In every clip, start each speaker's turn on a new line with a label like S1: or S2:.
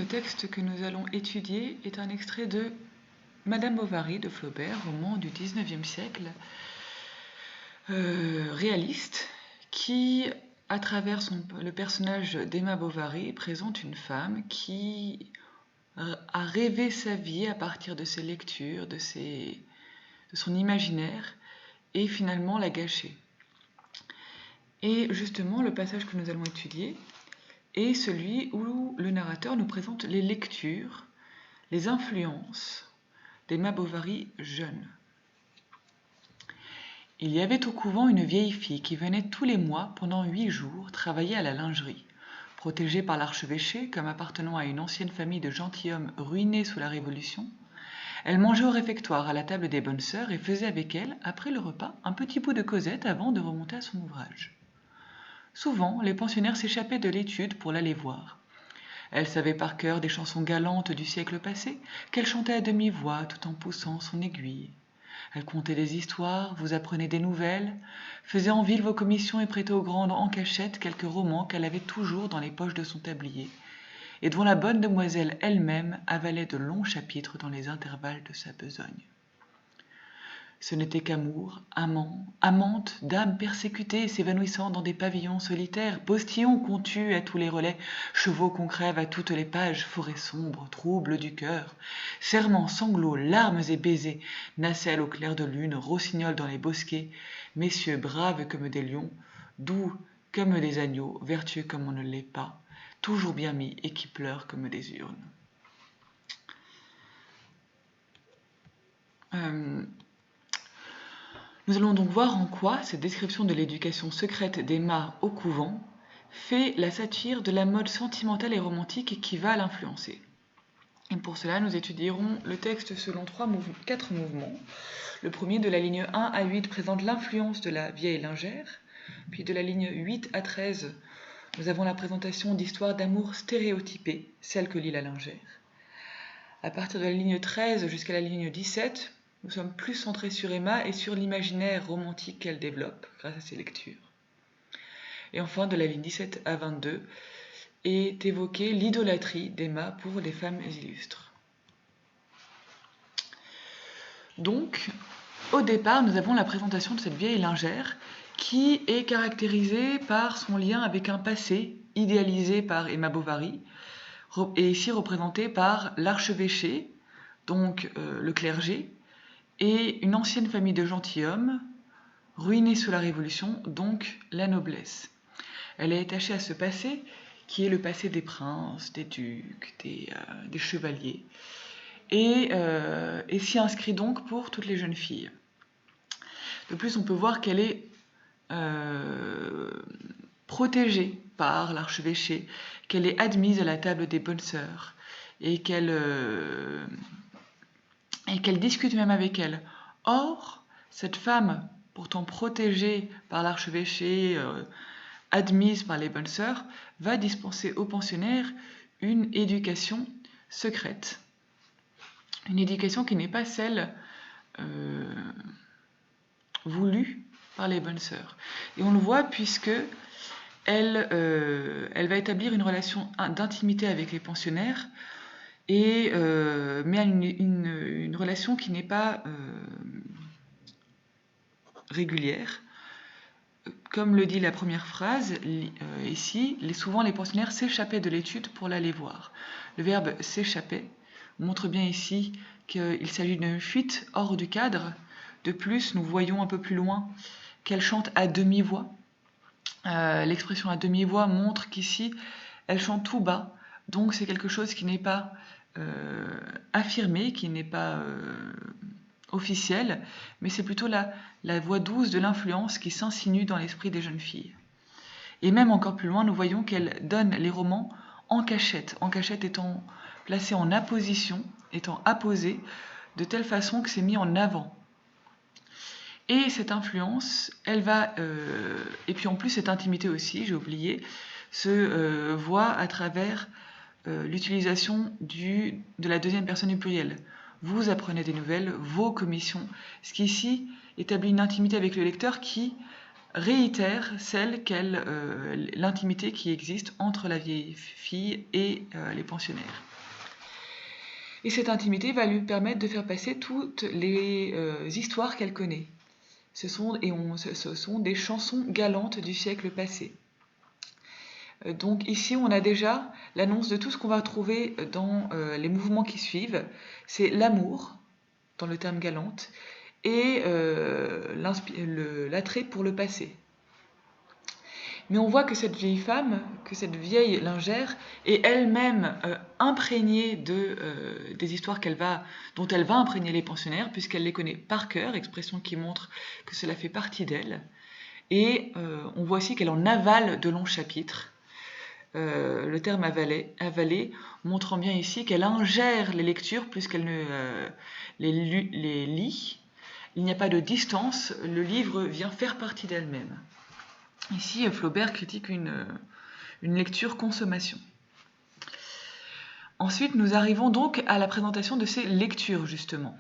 S1: texte que nous allons étudier est un extrait de Madame Bovary de Flaubert, roman du XIXe siècle, réaliste, qui, à travers le personnage d'Emma Bovary, présente une femme qui a rêvé sa vie à partir de ses lectures, de son imaginaire, et finalement l'a gâché. Et justement, le passage que nous allons étudier est celui où le narrateur nous présente les lectures, les influences d'Emma Bovary jeune. Il y avait au couvent une vieille fille qui venait tous les mois, pendant 8 jours, travailler à la lingerie. Protégée par l'archevêché comme appartenant à une ancienne famille de gentilshommes ruinés sous la Révolution, elle mangeait au réfectoire à la table des bonnes sœurs et faisait avec elles, après le repas, un petit bout de causette avant de remonter à son ouvrage. Souvent, les pensionnaires s'échappaient de l'étude pour l'aller voir. Elle savait par cœur des chansons galantes du siècle passé, qu'elle chantait à demi-voix tout en poussant son aiguille. Elle contait des histoires, vous apprenait des nouvelles, faisait en ville vos commissions et prêtait aux grandes en cachette quelques romans qu'elle avait toujours dans les poches de son tablier, et dont la bonne demoiselle elle-même avalait de longs chapitres dans les intervalles de sa besogne. Ce n'était qu'amour, amante, dames persécutées s'évanouissant dans des pavillons solitaires, postillons qu'on tue à tous les relais, chevaux qu'on crève à toutes les pages, forêts sombres, troubles du cœur, serments, sanglots, larmes et baisers, nacelles au clair de lune, rossignols dans les bosquets, messieurs braves comme des lions, doux comme des agneaux, vertueux comme on ne l'est pas, toujours bien mis et qui pleurent comme des urnes. Nous allons donc voir en quoi cette description de l'éducation secrète d'Emma au couvent fait la satire de la mode sentimentale et romantique qui va l'influencer. Et pour cela, nous étudierons le texte selon 4 mouvements. Le premier, de la ligne 1 à 8, présente l'influence de la vieille lingère. Puis de la ligne 8 à 13, nous avons la présentation d'histoires d'amour stéréotypées, celles que lit la lingère. À partir de la ligne 13 jusqu'à la ligne 17, nous sommes plus centrés sur Emma et sur l'imaginaire romantique qu'elle développe grâce à ses lectures. Et enfin, de la ligne 17 à 22, est évoquée l'idolâtrie d'Emma pour les femmes illustres. Donc, au départ, nous avons la présentation de cette vieille lingère qui est caractérisée par son lien avec un passé idéalisé par Emma Bovary, et ici représenté par l'archevêché, donc le clergé, et une ancienne famille de gentilshommes, ruinée sous la Révolution, donc la noblesse. Elle est attachée à ce passé, qui est le passé des princes, des ducs, des chevaliers, et s'y inscrit donc pour toutes les jeunes filles. De plus, on peut voir qu'elle est protégée par l'archevêché, qu'elle est admise à la table des bonnes sœurs, et qu'elle discute même avec elle. Or, cette femme, pourtant protégée par l'archevêché, admise par les bonnes sœurs, va dispenser aux pensionnaires une éducation secrète. Une éducation qui n'est pas celle voulue par les bonnes sœurs. Et on le voit puisque elle va établir une relation d'intimité avec les pensionnaires, mais une relation qui n'est pas régulière. Comme le dit la première phrase, ici, souvent les pensionnaires s'échappaient de l'étude pour l'aller voir. Le verbe « s'échapper » montre bien ici qu'il s'agit d'une fuite hors du cadre. De plus, nous voyons un peu plus loin qu'elle chante à demi-voix. L'expression à demi-voix montre qu'ici, elle chante tout bas. Donc c'est quelque chose qui n'est pas affirmé, qui n'est pas officiel, mais c'est plutôt la voix douce de l'influence qui s'insinue dans l'esprit des jeunes filles. Et même encore plus loin, nous voyons qu'elle donne les romans en cachette étant placé en apposition, étant apposé, de telle façon que c'est mis en avant. Et cette influence, elle va, et puis en plus cette intimité aussi, j'ai oublié, se voit à travers l'utilisation de la deuxième personne du pluriel. Vous apprenez des nouvelles, vos commissions, ce qui ici établit une intimité avec le lecteur qui réitère l'intimité qui existe entre la vieille fille et les pensionnaires. Et cette intimité va lui permettre de faire passer toutes les histoires qu'elle connaît. Ce sont des chansons galantes du siècle passé. Donc ici, on a déjà l'annonce de tout ce qu'on va trouver dans les mouvements qui suivent. C'est l'amour, dans le terme galante, et l'attrait pour le passé. Mais on voit que cette vieille femme, que cette vieille lingère, est elle-même imprégnée des histoires dont elle va imprégner les pensionnaires, puisqu'elle les connaît par cœur, expression qui montre que cela fait partie d'elle. Et on voit aussi qu'elle en avale de longs chapitres. Le terme avaler montrant bien ici qu'elle ingère les lectures puisqu'elle ne les lit. Il n'y a pas de distance, le livre vient faire partie d'elle-même. Ici, Flaubert critique une lecture consommation. Ensuite, nous arrivons donc à la présentation de ces lectures, justement,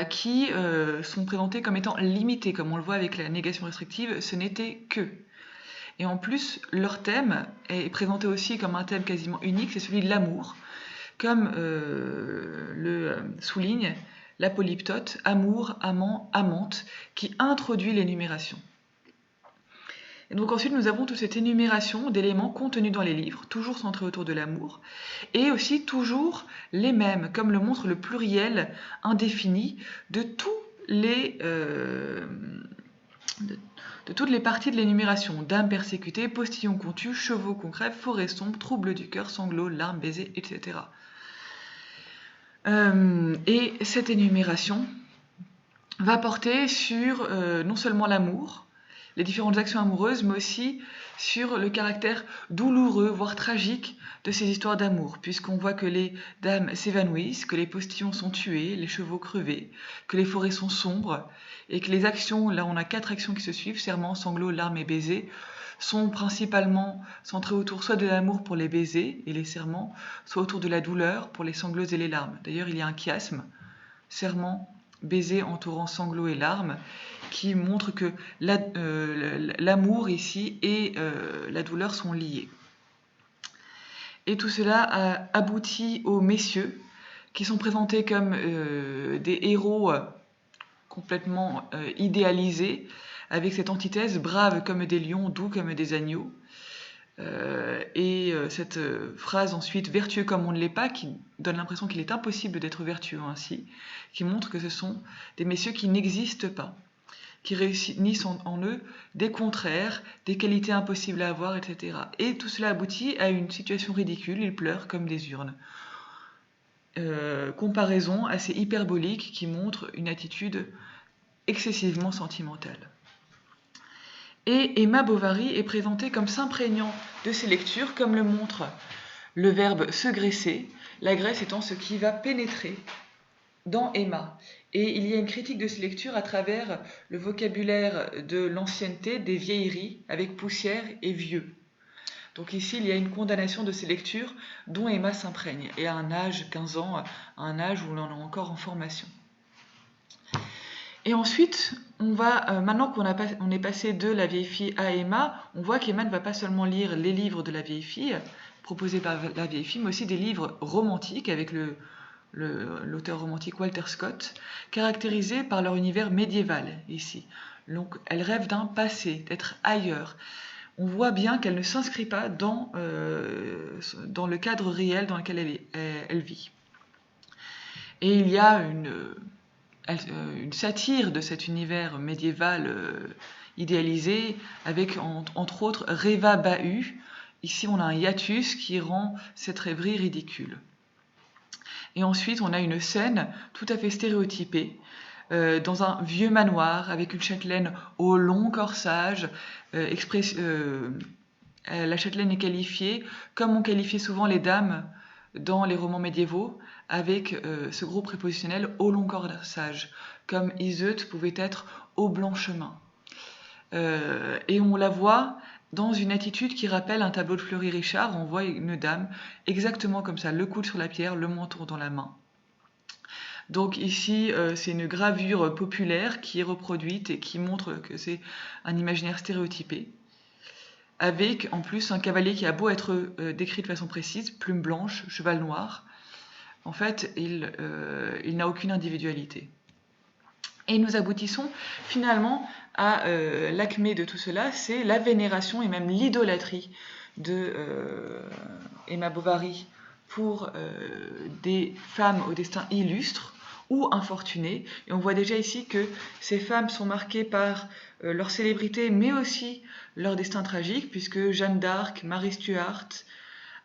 S1: qui sont présentées comme étant limitées, comme on le voit avec la négation restrictive, ce n'était que. Et en plus, leur thème est présenté aussi comme un thème quasiment unique, c'est celui de l'amour, comme le souligne la polyptote, amour, amant, amante, qui introduit l'énumération. Et donc ensuite, nous avons toute cette énumération d'éléments contenus dans les livres, toujours centrés autour de l'amour, et aussi toujours les mêmes, comme le montre le pluriel indéfini de toutes les parties de l'énumération, dames persécutées, postillons contus, chevaux qu'on crève, forêts sombres, troubles du cœur, sanglots, larmes, baisers, etc. Et cette énumération va porter sur non seulement l'amour, les différentes actions amoureuses, mais aussi sur le caractère douloureux, voire tragique de ces histoires d'amour, puisqu'on voit que les dames s'évanouissent, que les postillons sont tués, les chevaux crevés, que les forêts sont sombres, et que les actions, là on a 4 actions qui se suivent, serments, sanglots, larmes et baisers, sont principalement centrées autour soit de l'amour pour les baisers et les serments, soit autour de la douleur pour les sanglots et les larmes. D'ailleurs, il y a un chiasme, serment, baiser entourant sanglots et larmes, qui montre que l'amour ici et la douleur sont liés. Et tout cela a abouti aux messieurs, qui sont présentés comme des héros complètement idéalisés, avec cette antithèse braves comme des lions, doux comme des agneaux. Cette phrase ensuite, vertueux comme on ne l'est pas, qui donne l'impression qu'il est impossible d'être vertueux ainsi, qui montre que ce sont des messieurs qui n'existent pas, qui réunissent en eux des contraires, des qualités impossibles à avoir, etc. Et tout cela aboutit à une situation ridicule, ils pleurent comme des urnes. Comparaison assez hyperbolique qui montre une attitude excessivement sentimentale. Et Emma Bovary est présentée comme s'imprégnant de ces lectures, comme le montre le verbe se graisser, la graisse étant ce qui va pénétrer dans Emma. Et il y a une critique de ces lectures à travers le vocabulaire de l'ancienneté, des vieilleries, avec poussière et vieux. Donc ici, il y a une condamnation de ces lectures dont Emma s'imprègne, et à un âge, 15 ans, à un âge où l'on est encore en formation. Et ensuite, maintenant qu'on est passé de la vieille fille à Emma, on voit qu'Emma ne va pas seulement lire les livres de la vieille fille, proposés par la vieille fille, mais aussi des livres romantiques avec l'auteur romantique Walter Scott, caractérisés par leur univers médiéval ici. Donc elle rêve d'un passé, d'être ailleurs. On voit bien qu'elle ne s'inscrit pas dans le cadre réel dans lequel elle vit. Et il y a une satire de cet univers médiéval idéalisé, avec entre autres Rêva Bahut. Ici, on a un hiatus qui rend cette rêverie ridicule. Et ensuite, on a une scène tout à fait stéréotypée, dans un vieux manoir, avec une châtelaine au long corsage. La châtelaine est qualifiée, comme on qualifiait souvent les dames dans les romans médiévaux, avec ce gros prépositionnel au long corsage, comme Iseut pouvait être au blanchemin. Et on la voit dans une attitude qui rappelle un tableau de Fleury Richard. On voit une dame exactement comme ça, le coude sur la pierre, le menton dans la main. Donc ici, c'est une gravure populaire qui est reproduite et qui montre que c'est un imaginaire stéréotypé, avec en plus un cavalier qui a beau être décrit de façon précise, plume blanche, cheval noir, en fait, il n'a aucune individualité. Et nous aboutissons finalement à l'acmé de tout cela, c'est la vénération et même l'idolâtrie de Emma Bovary pour des femmes au destin illustre ou infortuné. Et on voit déjà ici que ces femmes sont marquées par leur célébrité, mais aussi leur destin tragique, puisque Jeanne d'Arc, Marie Stuart,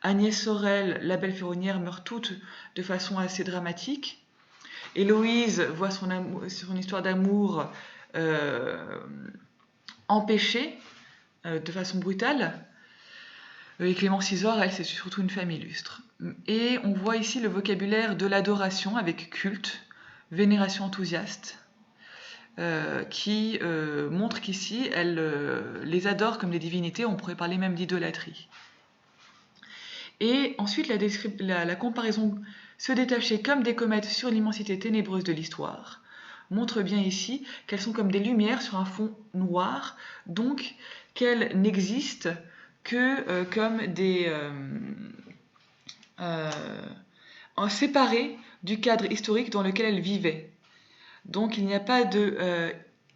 S1: Agnès Sorel, la belle ferronnière meurent toutes de façon assez dramatique. Héloïse voit son histoire d'amour empêchée de façon brutale. Et Clémence Isor, elle, c'est surtout une femme illustre. Et on voit ici le vocabulaire de l'adoration avec culte, vénération enthousiaste, qui montre qu'ici, elle les adore comme des divinités, on pourrait parler même d'idolâtrie. Et ensuite, la comparaison se détacher comme des comètes sur l'immensité ténébreuse de l'histoire montre bien ici qu'elles sont comme des lumières sur un fond noir, donc qu'elles n'existent que comme des séparées du cadre historique dans lequel elles vivaient. Donc il n'y a pas de...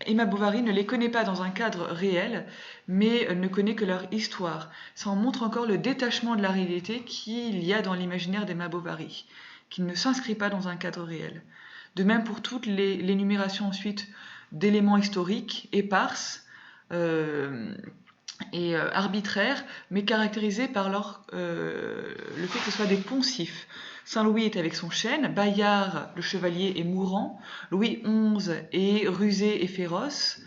S1: Emma Bovary ne les connaît pas dans un cadre réel, mais ne connaît que leur histoire. Ça en montre encore le détachement de la réalité qu'il y a dans l'imaginaire d'Emma Bovary, qui ne s'inscrit pas dans un cadre réel. De même pour toutes l'énumération ensuite d'éléments historiques éparses et arbitraires, mais caractérisés par le fait que ce soit des poncifs. Saint-Louis est avec son chêne, Bayard, le chevalier, est mourant, Louis XI est rusé et féroce,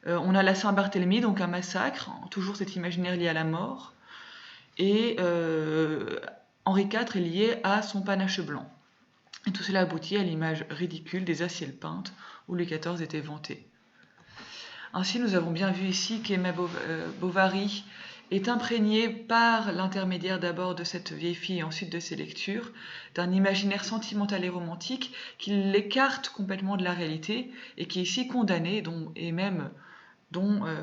S1: on a la Saint-Barthélemy, donc un massacre, toujours cet imaginaire lié à la mort, et Henri IV est lié à son panache blanc. Et tout cela aboutit à l'image ridicule des assielles peintes où Louis XIV était vanté. Ainsi, nous avons bien vu ici qu'Emma Bovary est imprégnée par l'intermédiaire d'abord de cette vieille fille et ensuite de ses lectures, d'un imaginaire sentimental et romantique qui l'écarte complètement de la réalité et qui est ici condamné, dont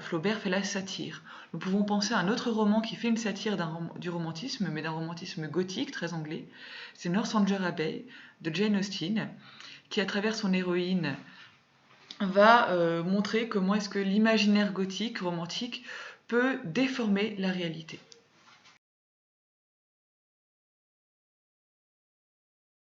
S1: Flaubert fait la satire. Nous pouvons penser à un autre roman qui fait une satire du romantisme, mais d'un romantisme gothique, très anglais. C'est Northanger Abbey de Jane Austen, qui à travers son héroïne va montrer comment est-ce que l'imaginaire gothique, romantique, peut déformer la réalité.